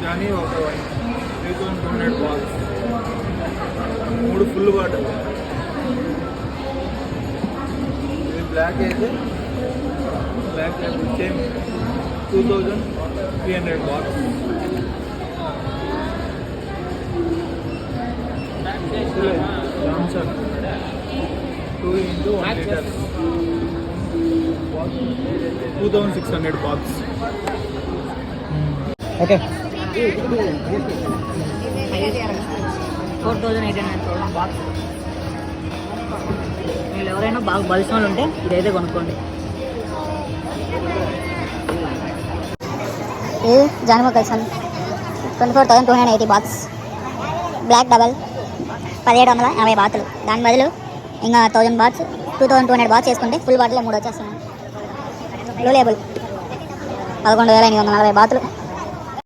కానీ ఒక 3200 balls, 3 full bottle. ఇది బ్లాక్ అయితే black same 2300 balls. Johnson 2 into 1 liter 2600 box. Okay 4800 box. మీరు ఎవరైనా బాగా బలిసిన వాళ్ళు ఉంటే ఇదైతే కొనుక్కోండి. ఇది జానుమో కలిసాను 24,280 బాక్స్. బ్లాక్ డబల్ 1780 బాతులు. దాని బదులు ఇంకా 1000 బాట్స్ 2200 బాట్స్ వేసుకుంటే ఫుల్ బాటిల్ 3 వచ్చేస్తున్నాయి. బ్లూ లేబుల్ 11,840 బాతులు.